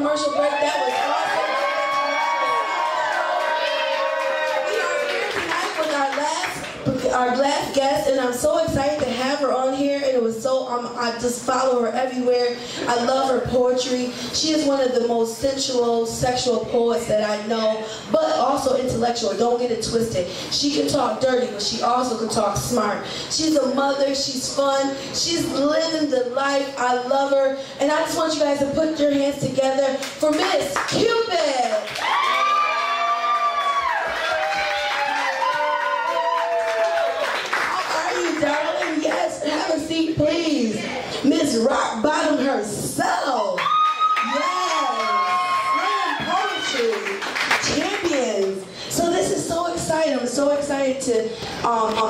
commercial break. That was awesome. We are here tonight with our last guest, and I'm so excited to have her on here. And it was so I just follow her everywhere. I love her poetry. She is one of the most sensual, sexual poets that I know, but also intellectual. Don't get it twisted. She can talk dirty, but she also can talk smart. She's a mother. She's fun. She's living the life. I love her, and I just want you guys to put your hands together for Miss Cupid. Darling, yes, have a seat, please. Miss Rock Bottom herself. Yes, slam poetry champions. So this is so exciting. I'm so excited to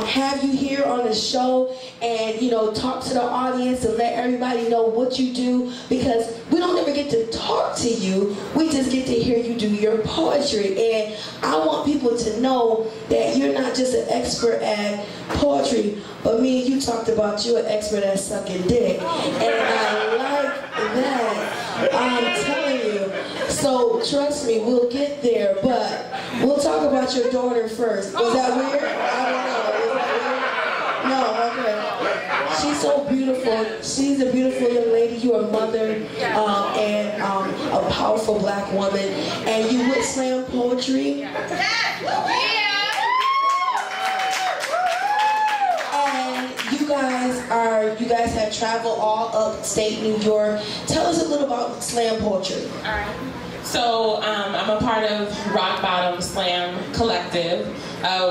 have you here on the show and talk to the audience and let everybody know what you do, because we don't ever get to talk to you. We just get to hear you do your poetry, and I want people to know that you're not just an expert at poetry, but me and you talked about you're an expert at sucking dick, and I like that. I'm telling you. So trust me, we'll get there, but we'll talk about your daughter first. Was that weird? I don't know. Was that weird? No, okay. She's so beautiful. She's a beautiful young lady. You're a mother and a powerful black woman, and you would slam poetry. You guys have traveled all upstate New York. Tell us a little about slam poetry. All right. So I'm a part of Rock Bottom Slam Collective.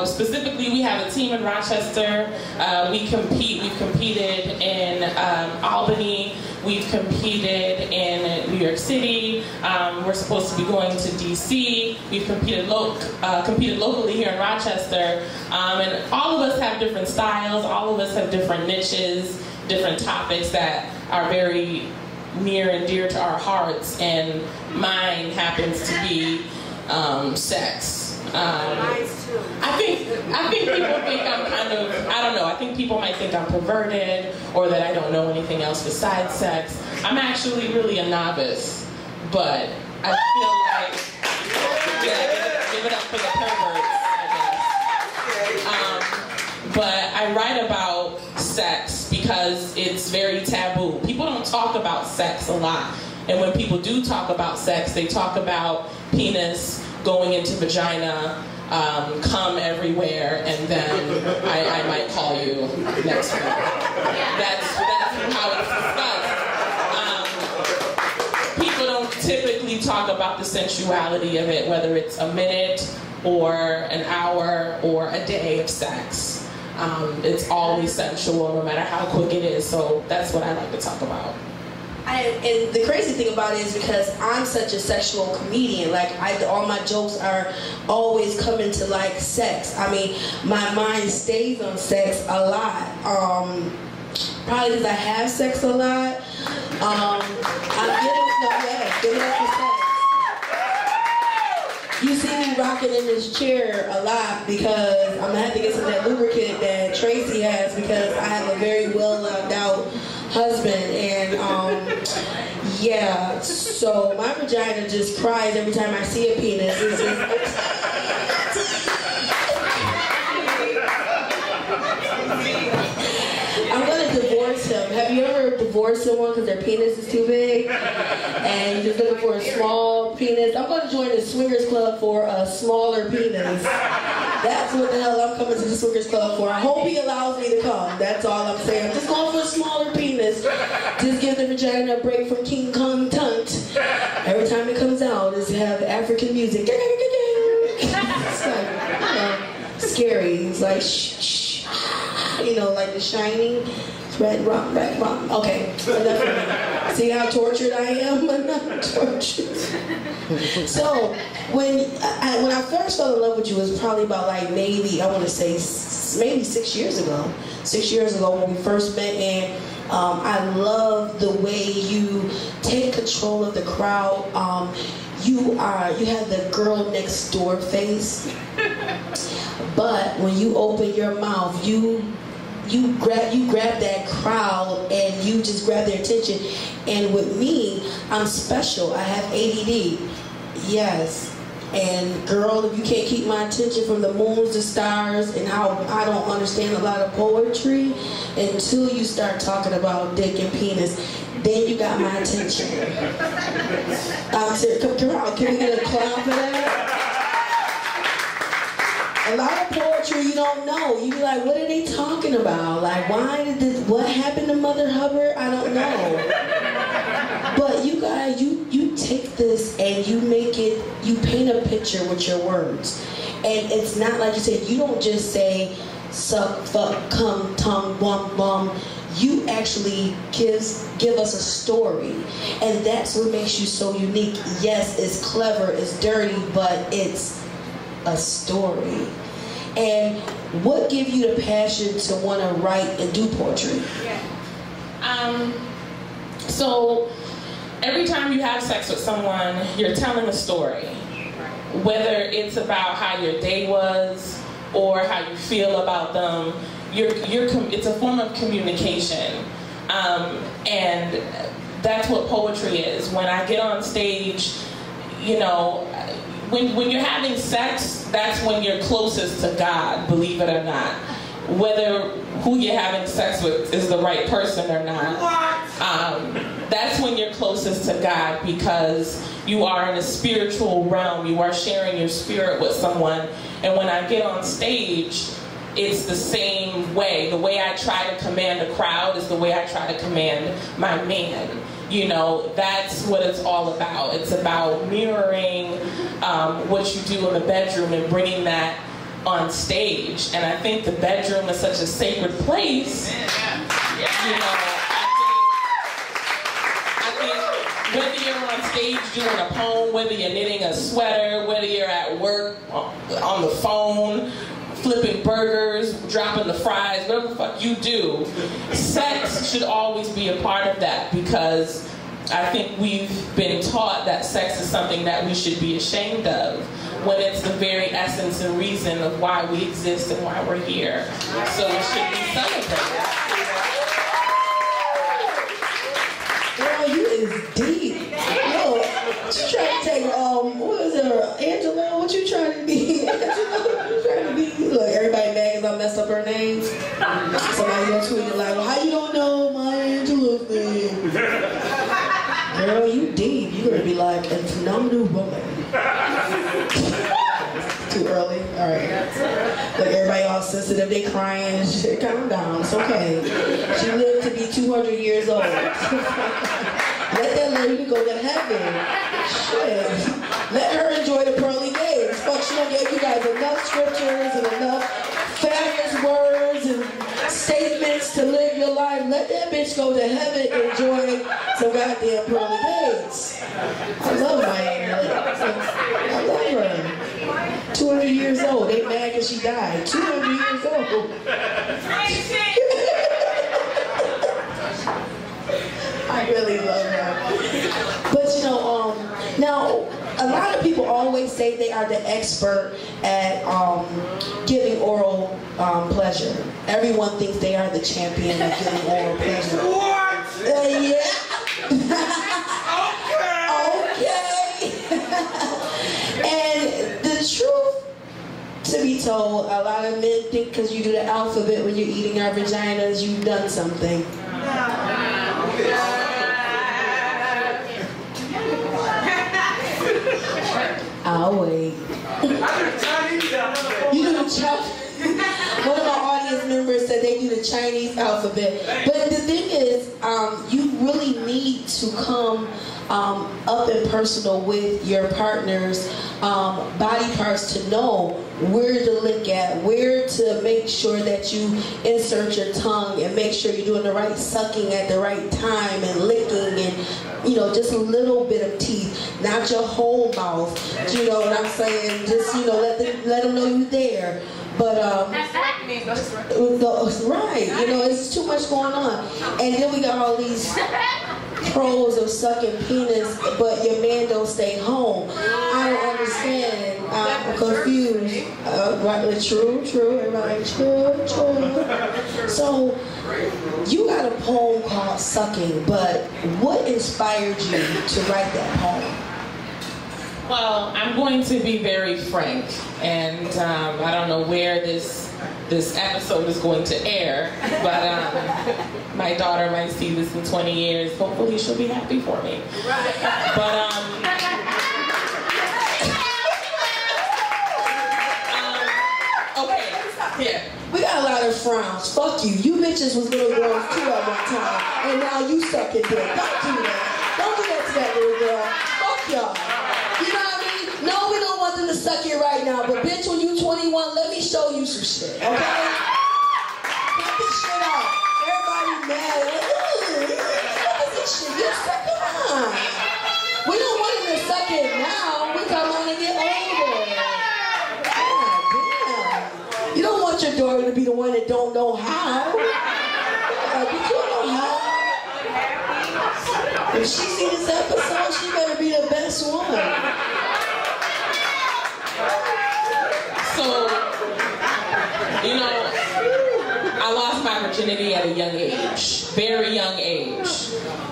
Specifically, we have a team in Rochester. We've competed in Albany. We've competed in New York City. We're supposed to be going to DC. We've competed locally here in Rochester. And all of us have different styles. All of us have different niches, different topics that are very near and dear to our hearts, and mine happens to be sex. I think people think I'm kind of, I don't know, I think people might think I'm perverted or that I don't know anything else besides sex. I'm actually really a novice, but I feel like, give it up for the perverts, I guess. But I write about sex because it's very taboo. People don't talk about sex a lot. And when people do talk about sex, they talk about penis going into vagina, cum everywhere, and then I might call you next week. That's how it's discussed. People don't typically talk about the sensuality of it, whether it's a minute or an hour or a day of sex. It's always sensual, no matter how quick it is. So that's what I like to talk about. And the crazy thing about it is because I'm such a sexual comedian, like all my jokes are always coming to like sex. I mean, my mind stays on sex a lot. Probably because I have sex a lot. Give it up for sex. You see me rocking in this chair a lot because I'm gonna have to get some of that lubricant that Tracy has, because I have a very well loved out husband, and yeah, so my vagina just cries every time I see a penis. It's just, I'm gonna divorce him. Have you ever divorced someone because their penis is too big and you're just looking for a small penis? I'm gonna join the swingers club for a smaller penis. That's what the hell I'm coming to the swingers club for. I hope he allows me to come. That's all I'm saying. I'm just going for a smaller penis. Just give the vagina a break from King Kong Tunt. Every time it comes out, it's have African music. It's like, scary. It's like shh. Like The Shining. Red rock. Okay, enough of me. See how tortured I am? I'm not tortured. So, when I first fell in love with you, it was probably about maybe 6 years ago. 6 years ago when we first met, and I love the way you take control of the crowd. You have the girl next door face, but when you open your mouth, you you grab that crowd and you just grab their attention. And with me, I'm special. I have ADD. Yes. And girl, if you can't keep my attention from the moons, the stars, and how I don't understand a lot of poetry until you start talking about dick and penis, then you got my attention. I'm serious. Come on, can we get a clown for that? A lot of poetry you don't know. You be like, what are they talking about? Like, why did this, what happened to Mother Hubbard? I don't know. But you guys, you take this and you make it, you paint a picture with your words. And it's not like you said, you don't just say, suck, fuck, cum, tongue, bum, bum. You actually give us a story. And that's what makes you so unique. Yes, it's clever, it's dirty, but it's a story. And what gave you the passion to want to write and do poetry? So every time you have sex with someone, you're telling a story. Whether it's about how your day was or how you feel about them, it's a form of communication. And that's what poetry is. When I get on stage, you know, when you're having sex, that's when you're closest to God, believe it or not. Whether who you're having sex with is the right person or not. That's when you're closest to God, because you are in a spiritual realm. You are sharing your spirit with someone. And when I get on stage, it's the same way. The way I try to command a crowd is the way I try to command my man. You know, that's what it's all about. It's about mirroring what you do in the bedroom and bringing that on stage. And I think the bedroom is such a sacred place. You know, I think whether you're on stage doing a poem, whether you're knitting a sweater, whether you're at work on the phone, flipping burgers, dropping the fries, whatever the fuck you do, sex should always be a part of that, because I think we've been taught that sex is something that we should be ashamed of, when it's the very essence and reason of why we exist and why we're here. So it should be celebrated. Girl, you is deep. Yo, you trying to take, what is her, Angela? What you trying to be? Angela, what you trying to be? Look, everybody mad because I messed up her name. Somebody gonna tweet it like, well, how you don't know my Angela's name? Girl, you deep. You're gonna be like a phenomenal woman. Too early? Alright. Look, everybody all sensitive, they crying and shit. Calm down, it's okay. She lived to be 200 years old. Let that lady go to heaven. Shit. Let her enjoy the pearly gates. Fuck, she done gave you guys enough scriptures and enough fabulous words and statements to live your life. Let that bitch go to heaven and enjoy some goddamn pearly gates. I love my aunt. I love her. 200 years old. They mad because she died. 200 years old. I really love her. But you know, now a lot of people always say they are the expert at giving oral pleasure. Everyone thinks they are the champion of giving oral pleasure. What? Yeah. Okay. And the truth to be told, a lot of men think because you do the alphabet when you're eating our vaginas, you've done something. I'll wait. You do the Chinese. One of my audience members said they do the Chinese alphabet. But the thing is, you really need to come up and personal with your partner's body parts to know where to look at, where to make sure that you insert your tongue and make sure you're doing the right sucking at the right time and licking and, you know, just a little bit of teeth, not your whole mouth. You know what I'm saying? Just, you know, let them know you're there. But right, you know, it's too much going on. And then we got all these pros of sucking penis, but your man don't stay home. I don't understand I'm confused. Right, true. Everybody, true. So, you got a poem called Sucking, but what inspired you to write that poem? Well, I'm going to be very frank, and I don't know where this episode is going to air, but my daughter might see this in 20 years. Hopefully she'll be happy for me. But okay, yeah. We got a lot of frowns. Fuck you. You bitches was little girls too at one time, and now you sucking dick. Don't do that. Don't do that to that little girl. Fuck y'all. You know what I mean? No, we don't want them to suck it right now, but bitch, when you 21, let me show you some shit, okay? Cut this shit off. Everybody mad. What is this shit? You suck it on. We don't want them to suck it now. We come on and get older. God damn. You don't want your daughter to be the one that don't know how. But you don't know how. If she see this episode, she better be the best one. So, you know, I lost my virginity at a young age, very young age.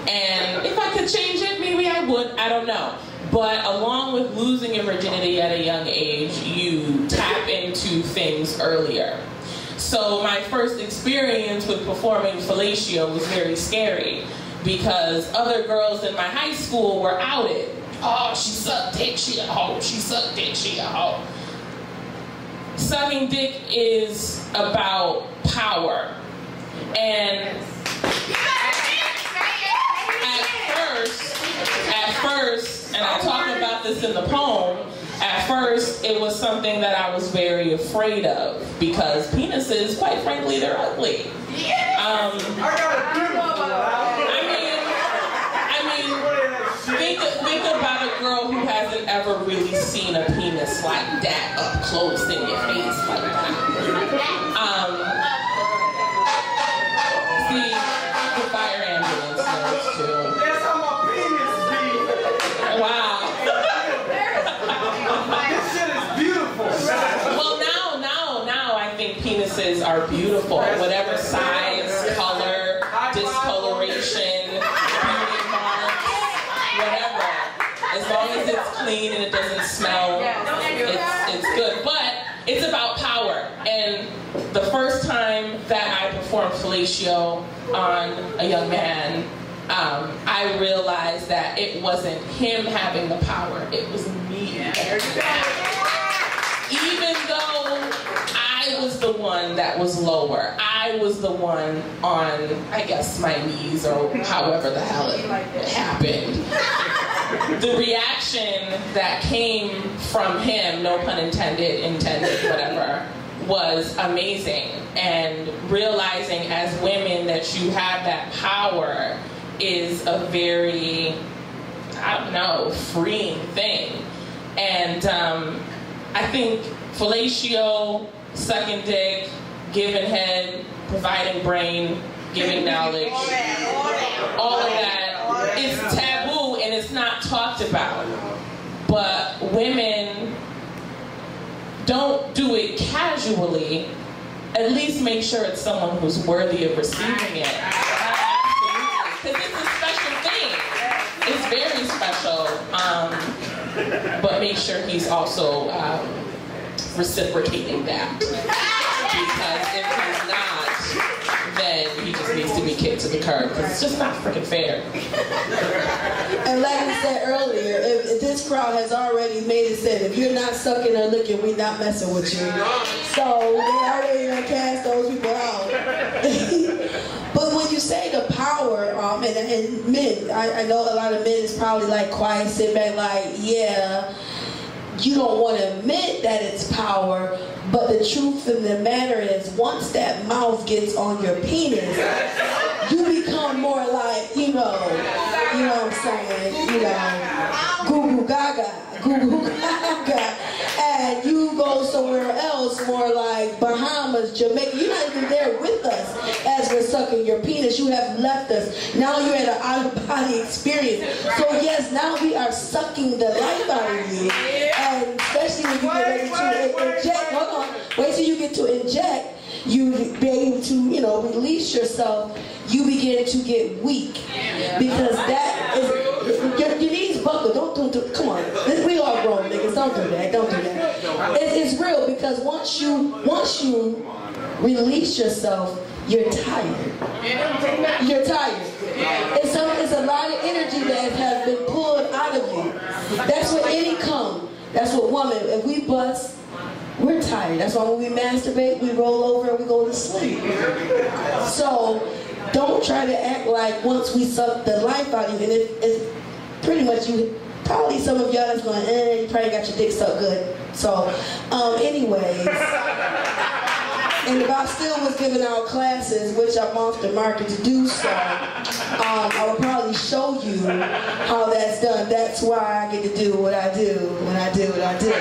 And if I could change it, maybe I would, I don't know. But along with losing your virginity at a young age, you tap into things earlier. So my first experience with performing fellatio was very scary because other girls in my high school were outed. Oh, she sucked dick, she a hoe. She sucked dick, she a hoe. Sucking dick is about power. And at first, and I talk about this in the poem, at first it was something that I was very afraid of because penises, quite frankly, they're ugly. Think about a girl who hasn't ever really seen a penis like that up close in your face like that. See, the fire ambulance knows too. That's how my penis be. Wow. This shit is beautiful. Well, now I think penises are beautiful. Whatever size, color, discoloration, beauty marks, whatever. As long as it's clean and it doesn't smell, it's good. But it's about power. And the first time that I performed fellatio on a young man, I realized that it wasn't him having the power, it was me. Even though I was the one that was lower, I was the one on, I guess, my knees or however the hell it happened. The reaction that came from him, no pun intended, whatever, was amazing. And realizing as women that you have that power is a very, I don't know, freeing thing. And I think fellatio, sucking dick, giving head, providing brain, giving knowledge, all of that is taboo and it's not talked about. But women don't do it casually. At least make sure it's someone who's worthy of receiving it. Because it's a special thing. It's very special. But make sure he's also reciprocating that. Because if he's not, then he just needs to be kicked to the curb. Because it's just not freaking fair. And like we said earlier, if this crowd has already made it said, if you're not sucking or licking, we're not messing with you. So they already done cast those people out. But when you say the power, and men, I know a lot of men is probably like quiet, sit back like, yeah, you don't want to admit that it's power, but the truth of the matter is once that mouth gets on your penis, you become more like, you know what I'm saying, goo goo gaga, and you go somewhere else, more like Bahamas, Jamaica. You're not even there with us as we're sucking your penis. You have left us. Now you're at an out-of-body experience. So yes, now we are sucking the life out of you, and especially when you get ready to inject, hold on, wait till you get to inject, you be able to, you know, release yourself, you begin to get weak. Because that is, your knees buckle, don't, come on. We all grown niggas, don't do that. It's real, because once you release yourself, you're tired. You're tired. It's a lot of energy that has been pulled out of you. That's what any come. That's what woman, if we bust, we're tired. That's why when we masturbate, we roll over and we go to sleep. So don't try to act like once we suck the life out of you, and it's pretty much you, probably some of y'all that's going, you probably got your dick sucked good. So, anyways, and if I still was giving out classes, which I'm off the market to do so, I would probably show you how that's done. That's why I get to do what I do when I do what I do.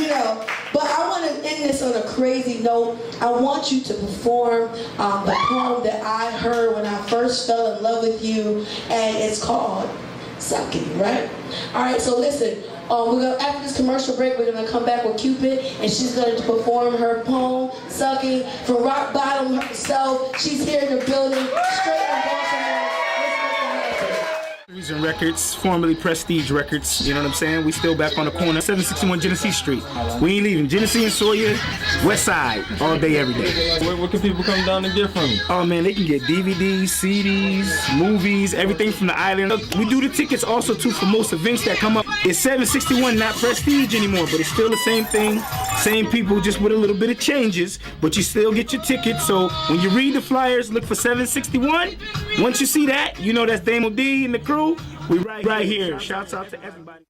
You know, but I want to end this on a crazy note. I want you to perform the poem that I heard when I first fell in love with you, and it's called Sucking, right? All right, so listen. After this commercial break, we're going to come back with Cupid, and she's going to perform her poem, Sucking, from rock bottom herself. She's here in the building, straight from Baltimore. Reason Records, formerly Prestige Records, you know what I'm saying? We still back on the corner, 761 Genesee Street. We ain't leaving. Genesee and Sawyer, West Side, all day, every day. What can people come down and get from you? Oh man, they can get DVDs, CDs, movies, everything from the island. We do the tickets also too for most events that come up. It's 761, not Prestige anymore, but it's still the same thing. Same people, just with a little bit of changes, but you still get your tickets. So when you read the flyers, look for 761. Once you see that, you know that's Damo D and the crew. We right here. Shouts out to everybody.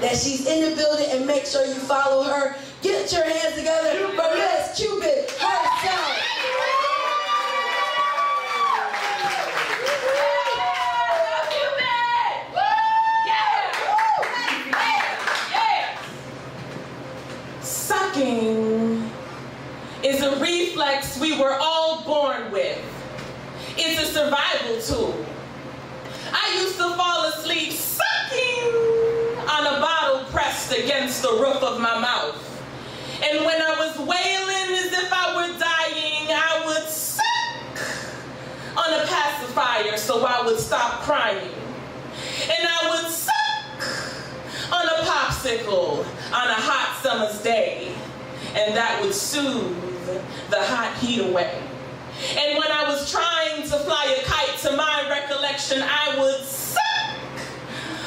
That she's in the building, and make sure you follow her. Get your hands together for Miss Cupid herself. Sucking is a reflex we were all born with. It's a survival tool. I used to fall asleep sucking on a bottle pressed against the roof of my mouth. And when I was wailing as if I were dying, I would suck on a pacifier so I would stop crying. And I would suck on a popsicle on a hot summer's day, and that would soothe the hot heat away. And when I was trying to fly a kite, to my recollection, I would suck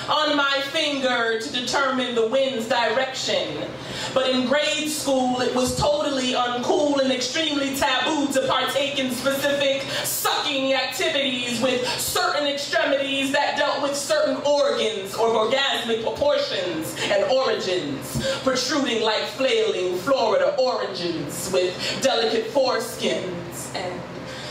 on my finger to determine the wind's direction. But in grade school, it was totally uncool and extremely taboo to partake in specific sucking activities with certain extremities that dealt with certain organs or orgasmic proportions and origins, protruding like flailing Florida oranges with delicate foreskins. And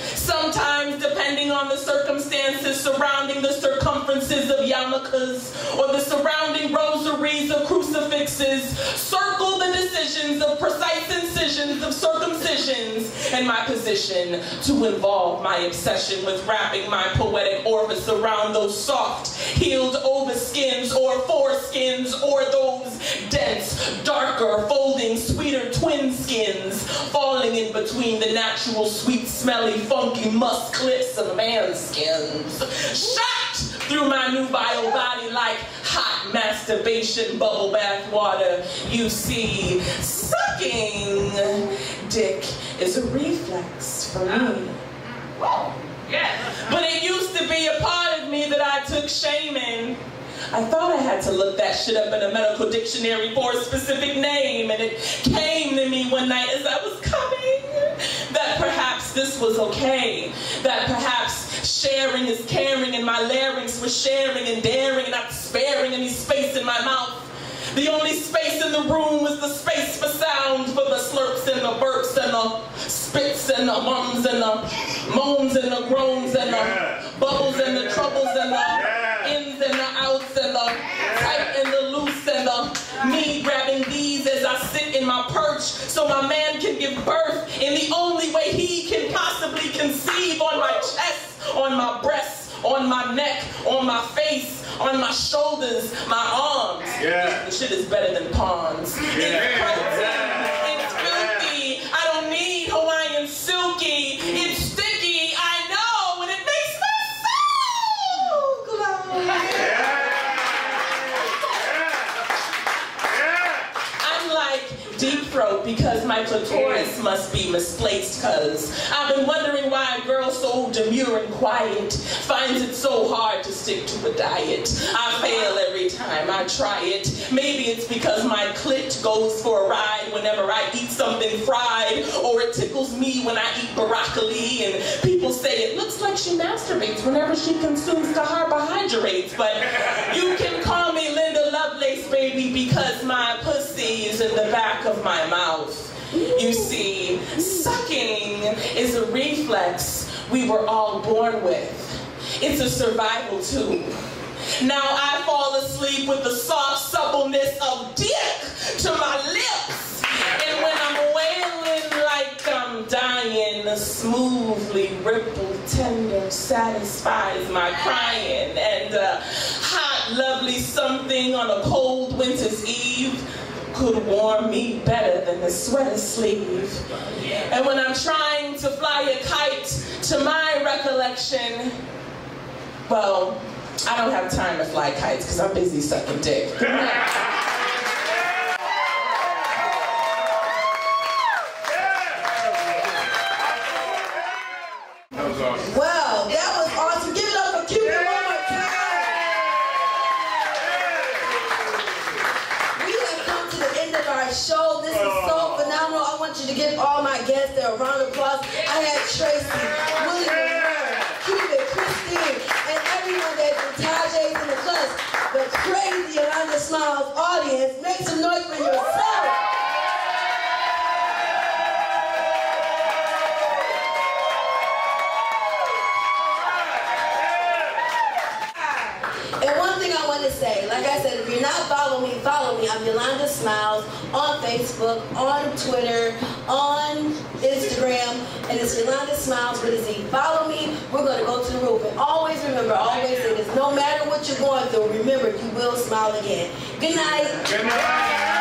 sometimes, depending on the circumstances surrounding the circumferences of yarmulkes or the surrounding rosaries of crucifixes, circle the decisions of precise incisions of circumcisions, and my position to involve my obsession with wrapping my poetic orifice around those soft, healed overskins or foreskins, or those dense, darker, folding, sweeter twin skins, falling in between the natural, sweet, smelly, funky musk clips of man's skins, shot through my nubile body like hot masturbation bubble bath water. You see, sucking dick is a reflex for me. But it used to be a part of me that I took shame in. I thought I had to look that shit up in a medical dictionary for a specific name, and it came to me one night as I was coming that perhaps this was okay, that perhaps sharing is caring, and my larynx was sharing and daring, not sparing any space in my mouth. The only space in the room was the space for sound, for the slurps and the burps and the spits and the mums and the moans and the groans and the bubbles and the troubles and the ins and the outs and the tight and the loose and the Me grabbing these as I sit in my perch so my man can give birth in the only way he can possibly conceive, on my chest, on my breasts, on my neck, on my face, on my shoulders, my arms. Yeah. The shit is better than pawns. It's protein, it's filthy. I don't need Hawaiian silky. It's sticky, I know, and it makes me so glad. I'm like deep throat because my clitoris must be misplaced, cause I've been wondering why a girl so demure and quiet finds it so hard to stick to a diet. I fail every time I try it. Maybe it's because my clit goes for a ride whenever I eat something fried, or it tickles me when I eat broccoli, and people say it looks like she masturbates whenever she consumes carbohydrates, but you can call me Linda Lovelace, baby, because my pussy is in the back of my mouth. You see, sucking is a reflex we were all born with. It's a survival tool. Now I fall asleep with the soft suppleness of dick to my lips. And when I'm wailing like I'm dying, the smoothly rippled tender satisfies my crying. And hot, lovely something on a cold winter's eve could warm me better than the sweater sleeve. And when I'm trying to fly a kite, to my recollection, well, I don't have time to fly kites because I'm busy sucking dick. Good night. Wow, that was awesome. Give it up for Cupid one more time. We have come to the end of our show. This is so phenomenal. I want you to give all my guests a round of applause. I had Tracy, William, Cupid, Christine, and everyone that's in Taja's in the class. The crazy Yolanda Smilez audience. Make some noise for yourself. And one thing I want to say, like I said, if you're not follow me, follow me. I'm Yolanda Smilez on Facebook, on Twitter, on Instagram, and it's Yolanda Smilez with a Z. Follow me. We're going to go to the roof. And always remember, always say this, no matter what you're going through, remember, you will smile again. Good night. Good night.